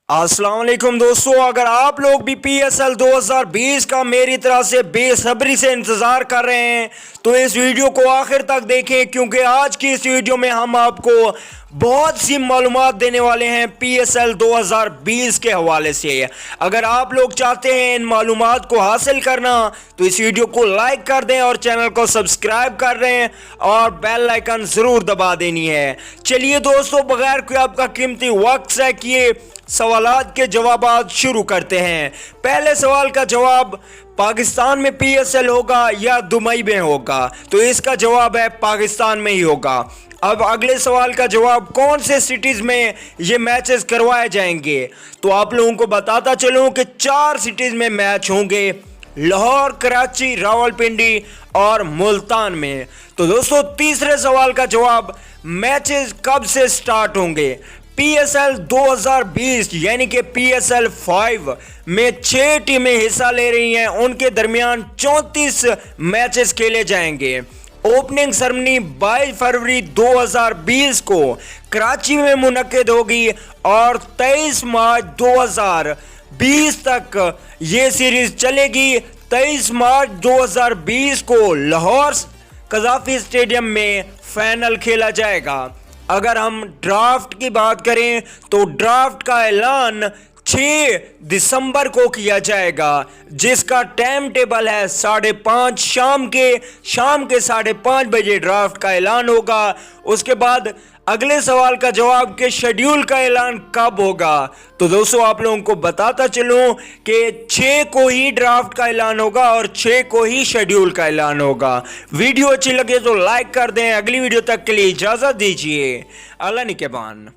अस्सलाम वालेकुम दोस्तों, अगर आप लोग भी PSL 2020 का मेरी तरह से बेसब्री से इंतज़ार कर रहे हैं तो इस वीडियो को आखिर तक देखें, क्योंकि आज की इस वीडियो में हम आपको बहुत सी मालूमात देने वाले हैं PSL 2020 के हवाले से। अगर आप लोग चाहते हैं इन मालूमात को हासिल करना तो इस वीडियो को लाइक कर दें और चैनल को सब्सक्राइब कर दें और बेल आइकन ज़रूर दबा देनी है। चलिए दोस्तों, बगैर कोई आपका कीमती वक्त से किए सवालात के जवाब शुरू करते हैं। पहले सवाल का जवाब, पाकिस्तान में PSL होगा या दुबई में होगा? तो इसका जवाब है पाकिस्तान में ही होगा। अब अगले सवाल का जवाब, कौन से सिटीज़ में ये मैचेस करवाए जाएंगे? तो आप लोगों को बताता चलूँ कि 4 सिटीज़ में मैच होंगे, लाहौर, कराची, रावलपिंडी और मुल्तान में। तो दोस्तों, तीसरे सवाल का जवाब, मैचेस कब से स्टार्ट होंगे? PSL 2020 यानी कि PSL 5 में 6 टीमें हिस्सा ले रही हैं, उनके दरमियान 34 मैचेस खेले जाएंगे। ओपनिंग सेरेमनी 22 फरवरी 2020 को कराची में मुनक्किद होगी और 23 मार्च 2020 तक ये सीरीज चलेगी। 23 मार्च 2020 को लाहौर कज़ाफी स्टेडियम में फाइनल खेला जाएगा। अगर हम ड्राफ्ट की बात करें तो ड्राफ्ट का ऐलान 6 दिसंबर को किया जाएगा, जिसका टाइम टेबल है 5:30 शाम के 5:30 बजे ड्राफ्ट का ऐलान होगा। उसके बाद अगले सवाल का जवाब के शेड्यूल का ऐलान कब होगा? तो दोस्तों, आप लोगों को बताता चलूं कि 6 को ही ड्राफ्ट का ऐलान होगा और 6 को ही शेड्यूल का ऐलान होगा। वीडियो अच्छी लगे तो लाइक कर दें। अगली वीडियो तक के लिए इजाज़त दीजिए। अल्लाह निगहबान।